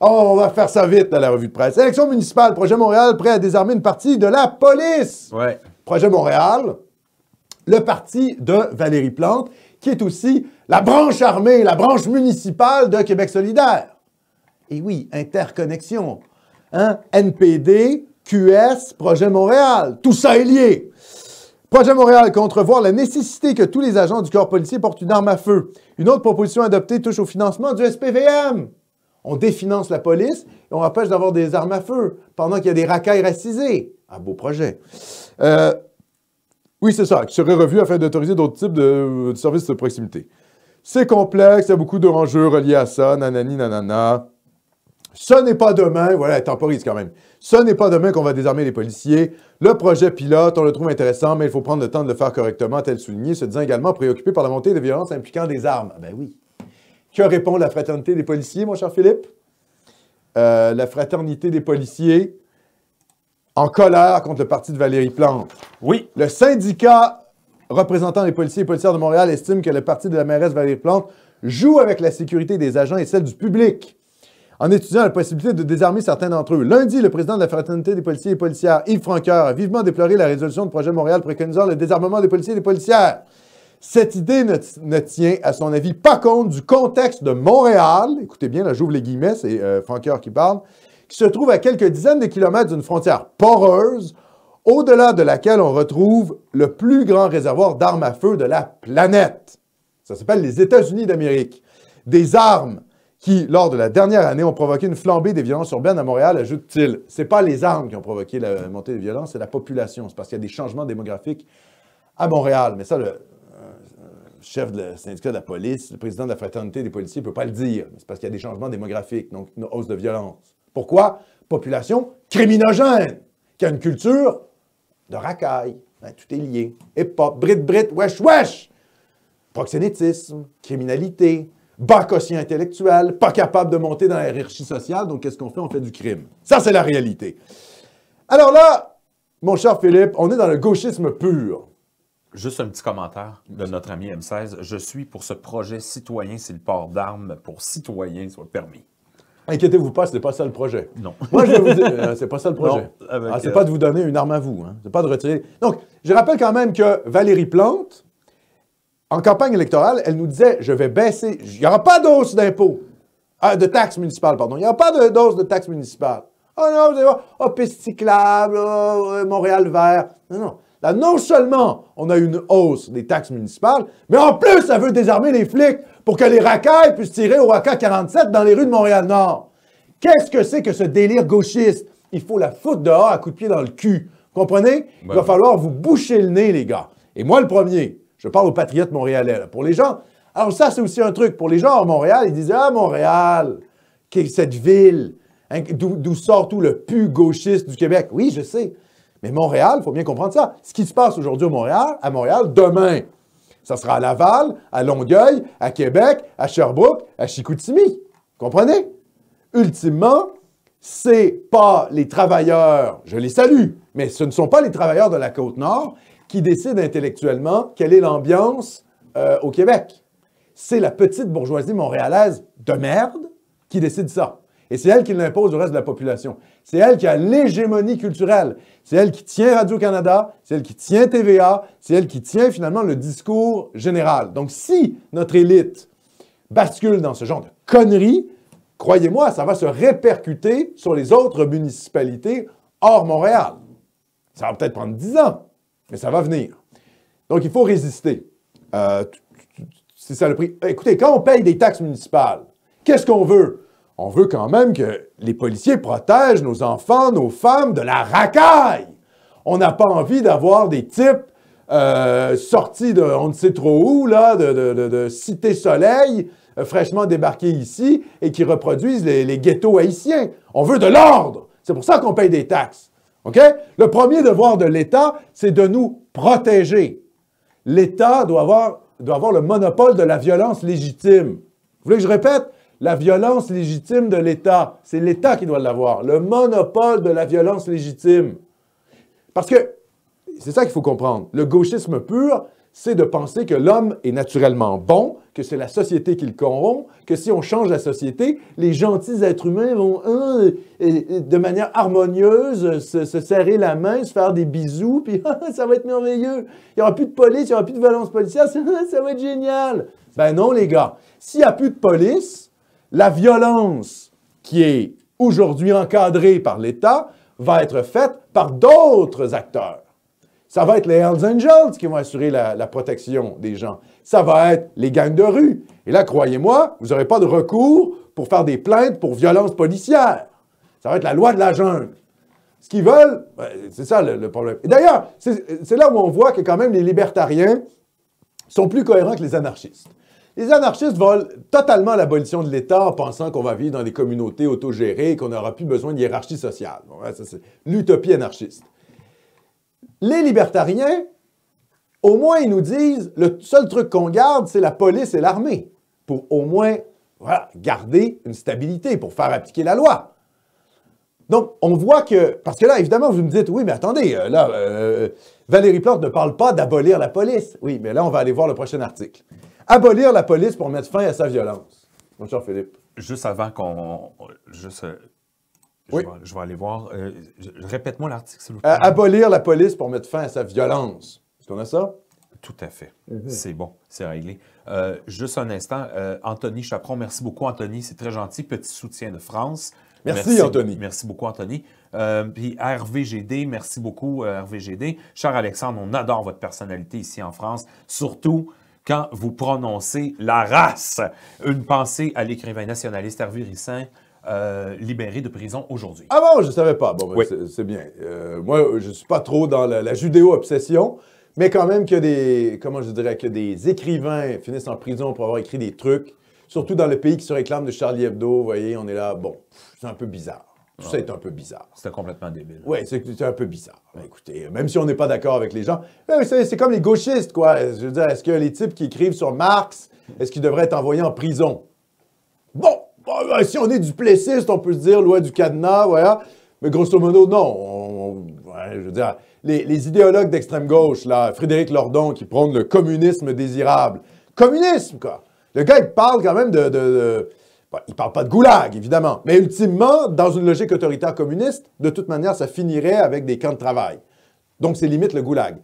Oh, on va faire ça vite dans la revue de presse. Élection municipale, Projet Montréal prêt à désarmer une partie de la police. Ouais. Projet Montréal, le parti de Valérie Plante, qui est aussi la branche armée, la branche municipale de Québec solidaire. Et oui, interconnexion. Hein? NPD, QS, Projet Montréal. Tout ça est lié. Projet Montréal contrevoir la nécessité que tous les agents du corps policier portent une arme à feu. Une autre proposition adoptée touche au financement du SPVM. On définance la police et on empêche d'avoir des armes à feu pendant qu'il y a des racailles racisées. Un beau projet. Oui, c'est ça, qui serait revu afin d'autoriser d'autres types de services de proximité. C'est complexe, il y a beaucoup d'enjeux reliés à ça, nanani, nanana. Ce n'est pas demain, voilà, elle temporise quand même. Ce n'est pas demain qu'on va désarmer les policiers. Le projet pilote, on le trouve intéressant, mais il faut prendre le temps de le faire correctement, a-t-elle souligné, se disant également préoccupé par la montée des violences impliquant des armes. Ben oui. Que répond la fraternité des policiers, mon cher Philippe? La fraternité des policiers en colère contre le parti de Valérie Plante. Oui. Le syndicat représentant les policiers et policières de Montréal estime que le parti de la mairesse Valérie Plante joue avec la sécurité des agents et celle du public en étudiant la possibilité de désarmer certains d'entre eux. Lundi, le président de la fraternité des policiers et policières, Yves Francoeur, a vivement déploré la résolution de Projet Montréal préconisant le désarmement des policiers et des policières. Cette idée ne tient, à son avis, pas compte du contexte de Montréal, écoutez bien, là j'ouvre les guillemets, c'est Francoeur qui parle, qui se trouve à quelques dizaines de kilomètres d'une frontière poreuse, au-delà de laquelle on retrouve le plus grand réservoir d'armes à feu de la planète. Ça s'appelle les États-Unis d'Amérique. Des armes qui, lors de la dernière année, ont provoqué une flambée des violences urbaines à Montréal, ajoute-t-il. Ce n'est pas les armes qui ont provoqué la montée des violences, c'est la population. C'est parce qu'il y a des changements démographiques à Montréal. Mais ça, le chef du syndicat de la police, le président de la fraternité des policiers ne peut pas le dire. C'est parce qu'il y a des changements démographiques, donc une hausse de violence. Pourquoi? Population criminogène, qui a une culture de racaille. Ben, tout est lié. Hip-hop, brit, wesh. Proxénétisme, criminalité, bas quotient intellectuel, pas capable de monter dans la hiérarchie sociale, donc qu'est-ce qu'on fait? On fait du crime. Ça, c'est la réalité. Alors là, mon cher Philippe, on est dans le gauchisme pur. Juste un petit commentaire de notre ami M16. Je suis pour ce projet citoyen si le port d'armes pour citoyens soit permis. Inquiétez-vous pas, c'est pas ça le projet. Non. Moi, je vais vous dire, c'est pas ça le projet. Non, c'est pas de vous donner une arme à vous, hein. C'est pas de retirer. Donc, je rappelle quand même que Valérie Plante, en campagne électorale, elle nous disait, je vais baisser, il n'y aura pas d'hausse d'impôts, de taxes municipales, pardon. Il n'y aura pas d'hausse de taxes municipales. Oh non, vous allez voir, piste cyclable, Montréal vert. Non. Là, non seulement on a une hausse des taxes municipales, mais en plus, ça veut désarmer les flics pour que les racailles puissent tirer au AK-47 dans les rues de Montréal-Nord. Qu'est-ce que c'est que ce délire gauchiste? Il faut la foutre dehors à coups de pied dans le cul. Comprenez? Il va falloir vous boucher le nez, les gars. Et moi, le premier, je parle aux patriotes montréalais. Là. Pour les gens, alors ça, c'est aussi un truc. Pour les gens à Montréal, ils disent « Ah, Montréal, cette ville, hein, d'où sort tout le pu gauchiste du Québec. » Oui, je sais. Mais Montréal, il faut bien comprendre ça. Ce qui se passe aujourd'hui à Montréal, demain, ça sera à Laval, à Longueuil, à Québec, à Sherbrooke, à Chicoutimi. Comprenez? Ultimement, c'est pas les travailleurs, je les salue, mais ce ne sont pas les travailleurs de la Côte-Nord qui décident intellectuellement quelle est l'ambiance au Québec. C'est la petite bourgeoisie montréalaise de merde qui décide ça. Et c'est elle qui l'impose au reste de la population. C'est elle qui a l'hégémonie culturelle. C'est elle qui tient Radio-Canada, c'est elle qui tient TVA, c'est elle qui tient finalement le discours général. Donc si notre élite bascule dans ce genre de conneries, croyez-moi, ça va se répercuter sur les autres municipalités hors Montréal. Ça va peut-être prendre 10 ans, mais ça va venir. Donc il faut résister. C'est ça le prix. Écoutez, quand on paye des taxes municipales, qu'est-ce qu'on veut? On veut quand même que les policiers protègent nos enfants, nos femmes de la racaille. On n'a pas envie d'avoir des types sortis de on ne sait trop où, là, de Cité Soleil, fraîchement débarqués ici, et qui reproduisent les ghettos haïtiens. On veut de l'ordre. C'est pour ça qu'on paye des taxes. OK? Le premier devoir de l'État, c'est de nous protéger. L'État doit avoir le monopole de la violence légitime. Vous voulez que je répète? La violence légitime de l'État. C'est l'État qui doit l'avoir. Le monopole de la violence légitime. Parce que, c'est ça qu'il faut comprendre. Le gauchisme pur, c'est de penser que l'homme est naturellement bon, que c'est la société qui le corrompt, que si on change la société, les gentils êtres humains vont, de manière harmonieuse, se serrer la main, se faire des bisous, puis ça va être merveilleux. Il n'y aura plus de police, il n'y aura plus de violence policière, ça va être génial. Ben non, les gars. S'il n'y a plus de police, la violence qui est aujourd'hui encadrée par l'État va être faite par d'autres acteurs. Ça va être les Hells Angels qui vont assurer la protection des gens. Ça va être les gangs de rue. Et là, croyez-moi, vous n'aurez pas de recours pour faire des plaintes pour violence policière. Ça va être la loi de la jungle. Ce qu'ils veulent, c'est ça le problème. Et d'ailleurs, c'est là où on voit que quand même les libertariens sont plus cohérents que les anarchistes. Les anarchistes veulent totalement l'abolition de l'État en pensant qu'on va vivre dans des communautés autogérées et qu'on n'aura plus besoin de hiérarchie sociale. Bon, ça, c'est l'utopie anarchiste. Les libertariens, au moins, ils nous disent, le seul truc qu'on garde, c'est la police et l'armée, pour au moins garder une stabilité, pour faire appliquer la loi. Donc, on voit que, parce que là, évidemment, vous me dites, oui, mais attendez, Valérie Plante ne parle pas d'abolir la police. Oui, mais là, on va aller voir le prochain article. Abolir la police pour mettre fin à sa violence. Mon cher Philippe. Juste avant qu'on... Oui. Je vais aller voir. Répète-moi l'article, s'il vous plaît. Abolir la police pour mettre fin à sa violence. Est-ce qu'on a ça? Tout à fait. C'est bon, c'est réglé. Juste un instant. Anthony Chaperon, merci beaucoup, Anthony. C'est très gentil. Petit soutien de France. Merci Anthony. Merci beaucoup, Anthony. Puis RVGD, merci beaucoup, RVGD. Cher Alexandre, on adore votre personnalité ici en France. Surtout quand vous prononcez la race. Une pensée à l'écrivain nationaliste Hervé Rissin, libéré de prison aujourd'hui. Ah bon, je ne savais pas. Bon, ben, oui. C'est bien. Moi, je ne suis pas trop dans la judéo-obsession, mais quand même que des écrivains finissent en prison pour avoir écrit des trucs, surtout dans le pays qui se réclame de Charlie Hebdo, vous voyez, on est là, bon, c'est un peu bizarre. Tout ça est un peu bizarre. C'était complètement débile. Oui, c'est un peu bizarre. Écoutez, même si on n'est pas d'accord avec les gens, c'est comme les gauchistes, quoi. Je veux dire, est-ce que les types qui écrivent sur Marx, est-ce qu'ils devraient être envoyés en prison? Bon, si on est duplessiste, on peut se dire loi du cadenas, voilà. Mais grosso modo, non. Je veux dire, les idéologues d'extrême gauche, là, Frédéric Lordon, qui prônent le communisme désirable. Communisme, quoi! Le gars, il parle quand même bon, il ne parle pas de goulag, évidemment, mais ultimement, dans une logique autoritaire communiste, de toute manière, ça finirait avec des camps de travail. Donc, c'est limite le goulag.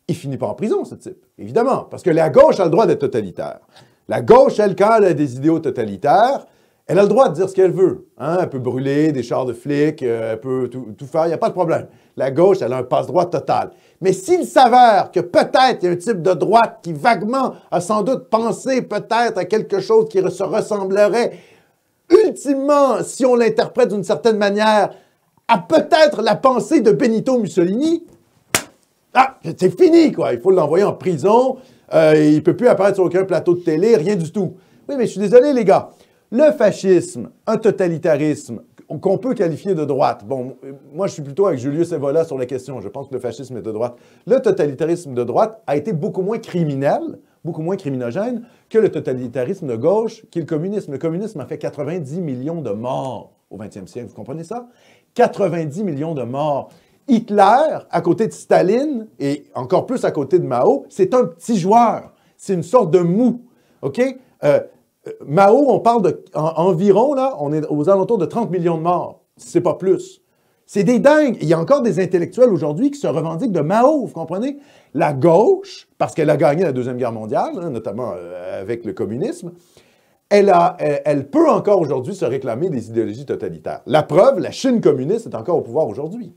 Il finit pas en prison, ce type, évidemment, parce que la gauche a le droit d'être totalitaire. La gauche, elle, quand elle a des idéaux totalitaires, elle a le droit de dire ce qu'elle veut. Hein? Elle peut brûler des chars de flics, elle peut tout faire, il n'y a pas de problème. La gauche, elle a un passe-droit total. Mais s'il s'avère que peut-être il y a un type de droite qui vaguement a sans doute pensé peut-être à quelque chose qui se ressemblerait, ultimement, si on l'interprète d'une certaine manière, à peut-être la pensée de Benito Mussolini, c'est fini, quoi. Il faut l'envoyer en prison, il ne peut plus apparaître sur aucun plateau de télé, rien du tout. Oui, mais je suis désolé, les gars. Le fascisme, un totalitarisme qu'on peut qualifier de droite. Bon, moi, je suis plutôt avec Julius Evola sur la question. Je pense que le fascisme est de droite. Le totalitarisme de droite a été beaucoup moins criminel, beaucoup moins criminogène que le totalitarisme de gauche, qui est le communisme. Le communisme a fait 90 millions de morts au 20e siècle. Vous comprenez ça? 90 millions de morts. Hitler, à côté de Staline, et encore plus à côté de Mao, c'est un petit joueur. C'est une sorte de mou. OK? Mao, on parle environ, là, on est aux alentours de 30 millions de morts, si c'est pas plus. C'est des dingues. Il y a encore des intellectuels aujourd'hui qui se revendiquent de Mao, vous comprenez? La gauche, parce qu'elle a gagné la Deuxième Guerre mondiale, hein, notamment avec le communisme, elle peut encore aujourd'hui se réclamer des idéologies totalitaires. La preuve, la Chine communiste est encore au pouvoir aujourd'hui.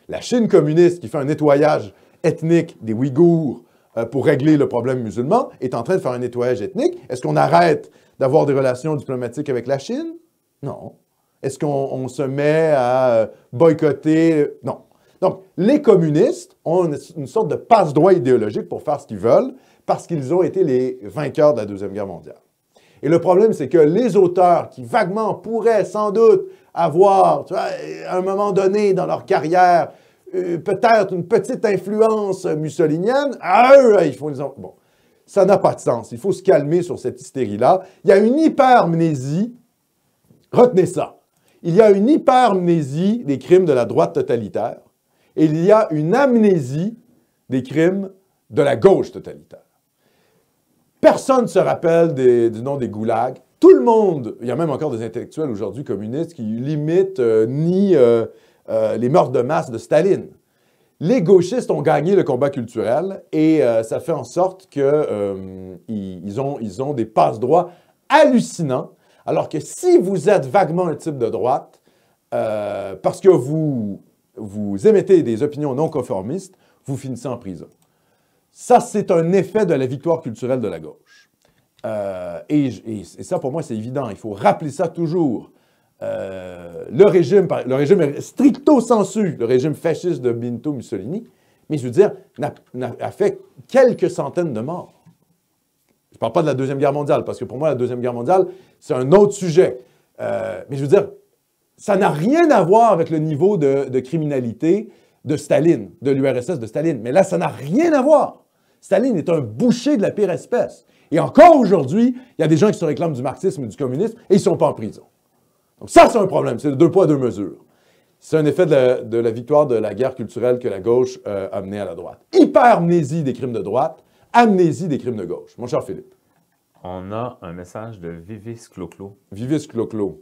La Chine communiste, qui fait un nettoyage ethnique des Ouïghours, pour régler le problème musulman, est en train de faire un nettoyage ethnique. Est-ce qu'on arrête d'avoir des relations diplomatiques avec la Chine? Non. Est-ce qu'on se met à boycotter? Non. Donc, les communistes ont une sorte de passe-droit idéologique pour faire ce qu'ils veulent parce qu'ils ont été les vainqueurs de la Deuxième Guerre mondiale. Et le problème, c'est que les auteurs qui vaguement pourraient sans doute avoir, tu vois, à un moment donné dans leur carrière, peut-être une petite influence mussolinienne, ils font les... Bon, ça n'a pas de sens. Il faut se calmer sur cette hystérie-là. Il y a une hypermnésie. Retenez ça. Il y a une hypermnésie des crimes de la droite totalitaire et il y a une amnésie des crimes de la gauche totalitaire. Personne ne se rappelle du nom des goulags. Tout le monde, il y a même encore des intellectuels aujourd'hui communistes qui limitent, nient les meurtres de masse de Staline. Les gauchistes ont gagné le combat culturel et ça fait en sorte qu'ils ont des passe-droits hallucinants, alors que si vous êtes vaguement un type de droite, parce que vous émettez des opinions non conformistes, vous finissez en prison. Ça, c'est un effet de la victoire culturelle de la gauche. Et ça, pour moi, c'est évident. Il faut rappeler ça toujours. Le régime est stricto sensu, le régime fasciste de Benito Mussolini, mais je veux dire, a fait quelques centaines de morts. Je ne parle pas de la Deuxième Guerre mondiale, parce que pour moi, la Deuxième Guerre mondiale, c'est un autre sujet. Mais je veux dire, ça n'a rien à voir avec le niveau de criminalité de Staline, de l'URSS de Staline. Mais là, ça n'a rien à voir. Staline est un boucher de la pire espèce. Et encore aujourd'hui, il y a des gens qui se réclament du marxisme et du communisme et ils ne sont pas en prison. Donc ça, c'est un problème. C'est le deux poids, deux mesures. C'est un effet de la victoire de la guerre culturelle que la gauche a menée à la droite. Hypermnésie des crimes de droite, amnésie des crimes de gauche. Mon cher Philippe. On a un message de Vivis Cloclo. Vivis Cloclo.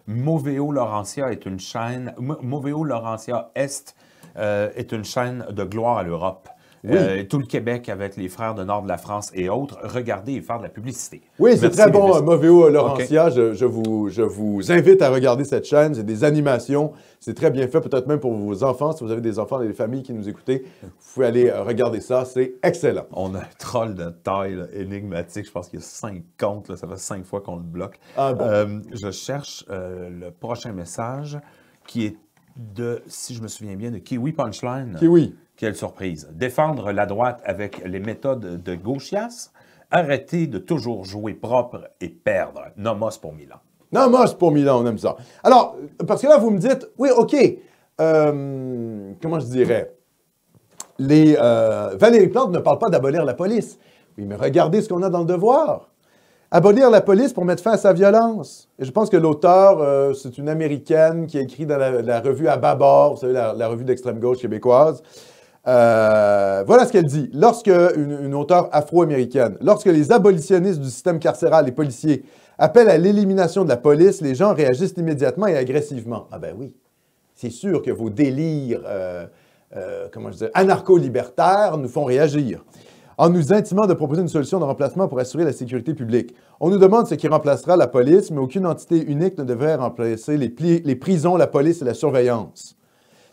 Moveo Laurentia est une chaîne... Moveo Laurentia Est est une chaîne de gloire à l'Europe. Oui. Tout le Québec avec les frères de Nord de la France et autres, regardez et faire de la publicité. Oui, c'est très bon, Moveo Laurentia. Okay. Je vous invite à regarder cette chaîne. C'est des animations. C'est très bien fait, peut-être même pour vos enfants. Si vous avez des enfants et des familles qui nous écoutez, vous pouvez aller regarder ça. C'est excellent. On a un troll de taille là, énigmatique. Je pense qu'il y a 5 comptes. Là. Ça fait 5 fois qu'on le bloque. Ah, bon. Je cherche le prochain message qui est de, si je me souviens bien, de Kiwi Punchline. Kiwi. Quelle surprise. Défendre la droite avec les méthodes de gauchias, arrêter de toujours jouer propre et perdre. Nomos pour Milan. Nomos pour Milan, on aime ça. Alors, parce que là, vous me dites, oui, OK, comment je dirais, Valérie Plante ne parle pas d'abolir la police. Oui, mais regardez ce qu'on a dans le Devoir. Abolir la police pour mettre fin à sa violence. Et je pense que l'auteur, c'est une Américaine qui a écrit dans la revue À bâbord, vous savez, la revue d'extrême gauche québécoise. Voilà ce qu'elle dit. Lorsque une auteure afro-américaine, lorsque les abolitionnistes du système carcéral et policier appellent à l'élimination de la police, les gens réagissent immédiatement et agressivement. Ah ben oui, c'est sûr que vos délires, comment je dis, anarcho-libertaires nous font réagir. En nous intimant de proposer une solution de remplacement pour assurer la sécurité publique. On nous demande ce qui remplacera la police, mais aucune entité unique ne devrait remplacer les prisons, la police et la surveillance.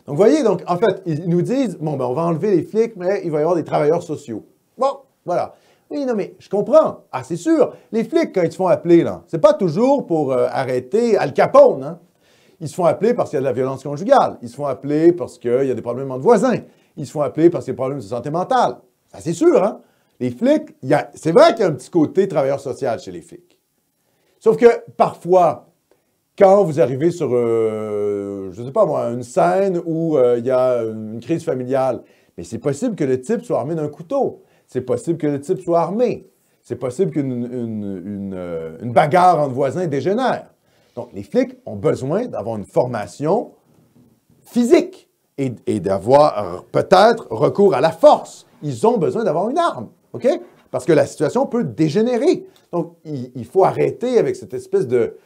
Donc, vous voyez, donc, en fait, ils nous disent, bon, ben, on va enlever les flics, mais il va y avoir des travailleurs sociaux. Bon, voilà. Oui, non, mais je comprends. Ah, c'est sûr. Les flics, quand ils se font appeler, là, c'est pas toujours pour arrêter Al Capone, hein. Ils se font appeler parce qu'il y a de la violence conjugale. Ils se font appeler parce qu'il y a des problèmes entre voisins. Ils se font appeler parce qu'il y a des problèmes de santé mentale. Ça, c'est sûr, hein. Les flics, c'est vrai qu'il y a un petit côté travailleur social chez les flics. Sauf que, parfois, quand vous arrivez sur, je ne sais pas moi, une scène où il y a une crise familiale, mais c'est possible que le type soit armé d'un couteau. C'est possible que le type soit armé. C'est possible qu'une bagarre entre voisins dégénère. Donc, les flics ont besoin d'avoir une formation physique et d'avoir peut-être recours à la force. Ils ont besoin d'avoir une arme, OK? Parce que la situation peut dégénérer. Donc, il faut arrêter avec cette espèce de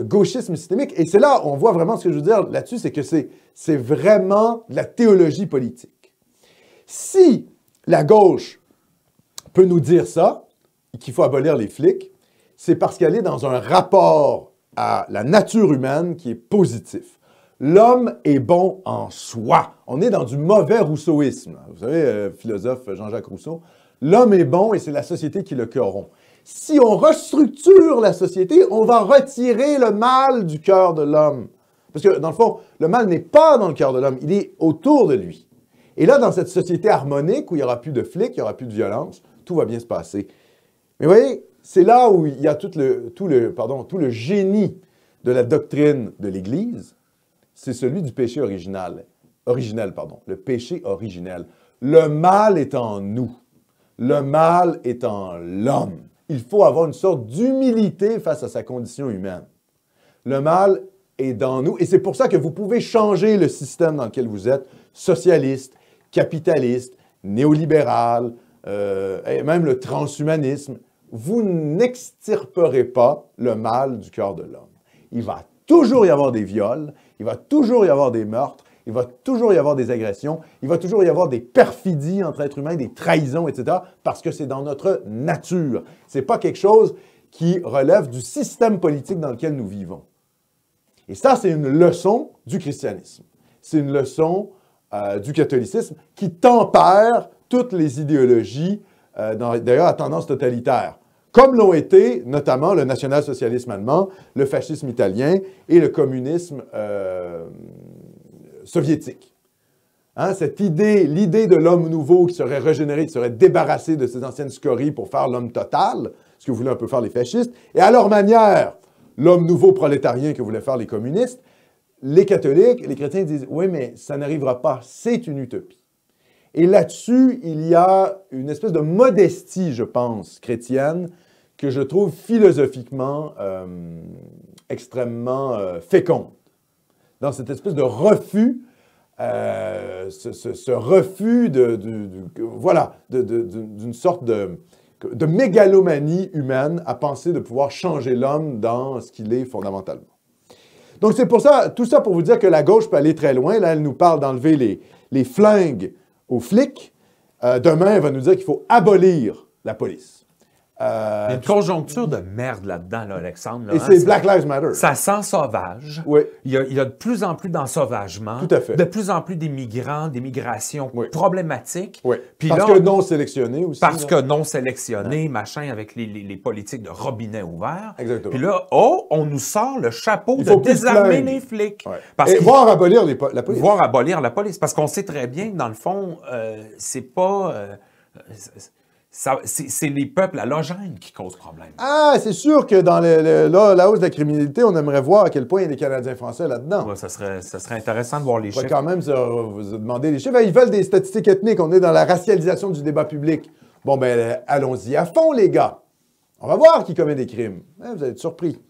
gauchisme systémique. Et c'est là, on voit vraiment ce que je veux dire là-dessus, c'est que c'est vraiment de la théologie politique. Si la gauche peut nous dire ça, qu'il faut abolir les flics, c'est parce qu'elle est dans un rapport à la nature humaine qui est positif. L'homme est bon en soi. On est dans du mauvais rousseauisme. Vous savez, philosophe Jean-Jacques Rousseau, l'homme est bon et c'est la société qui le corrompt. Si on restructure la société, on va retirer le mal du cœur de l'homme. Parce que, dans le fond, le mal n'est pas dans le cœur de l'homme, il est autour de lui. Et là, dans cette société harmonique où il n'y aura plus de flics, il n'y aura plus de violence, tout va bien se passer. Mais vous voyez, c'est là où il y a tout le génie de la doctrine de l'Église, c'est celui du péché originel, le péché originel. Le mal est en nous. Le mal est en l'homme. Il faut avoir une sorte d'humilité face à sa condition humaine. Le mal est dans nous et c'est pour ça que vous pouvez changer le système dans lequel vous êtes, socialiste, capitaliste, néolibérale, et même le transhumanisme, vous n'extirperez pas le mal du cœur de l'homme. Il va toujours y avoir des viols, il va toujours y avoir des meurtres, il va toujours y avoir des agressions, il va toujours y avoir des perfidies entre êtres humains, des trahisons, etc., parce que c'est dans notre nature. Ce n'est pas quelque chose qui relève du système politique dans lequel nous vivons. Et ça, c'est une leçon du christianisme. C'est une leçon du catholicisme qui tempère toutes les idéologies, d'ailleurs à tendance totalitaire, comme l'ont été notamment le national-socialisme allemand, le fascisme italien et le communisme soviétique. Hein, cette idée, l'idée de l'homme nouveau qui serait régénéré, qui serait débarrassé de ses anciennes scories pour faire l'homme total, ce que voulaient un peu faire les fascistes, et à leur manière, l'homme nouveau prolétarien que voulaient faire les communistes, les catholiques, les chrétiens disent « Oui, mais ça n'arrivera pas, c'est une utopie ». Et là-dessus, il y a une espèce de modestie, je pense, chrétienne, que je trouve philosophiquement extrêmement féconde. Dans cette espèce de refus, ce refus d'une sorte de mégalomanie humaine à penser de pouvoir changer l'homme dans ce qu'il est fondamentalement. Donc c'est pour ça, tout ça pour vous dire que la gauche peut aller très loin. Là, elle nous parle d'enlever les flingues aux flics. Demain, elle va nous dire qu'il faut abolir la police. Il y a une conjoncture de merde là-dedans, là, Alexandre. Là, et c'est Black Lives Matter. Ça sent sauvage. Oui. Il y a de plus en plus d'ensauvagement. Tout à fait. De plus en plus d'immigrants, d'immigration problématique. Oui. Puis parce là, que non sélectionnés aussi. Parce que non sélectionnés, machin, avec les politiques de robinet ouvert. Exactement. Puis là, on nous sort le chapeau de désarmer les flics. Ouais. Parce et voir abolir la police. Voir abolir la police. Parce qu'on sait très bien que, dans le fond, c'est pas... c'est les peuples allogènes qui causent problème. Ah, c'est sûr que dans la hausse de la criminalité, on aimerait voir à quel point il y a des Canadiens français là-dedans. Ouais, ça serait intéressant de voir les chiffres. On va quand même vous demander les chiffres. Ils veulent des statistiques ethniques. On est dans la racialisation du débat public. Bon, ben, allons-y à fond, les gars. On va voir qui commet des crimes. Vous allez être surpris.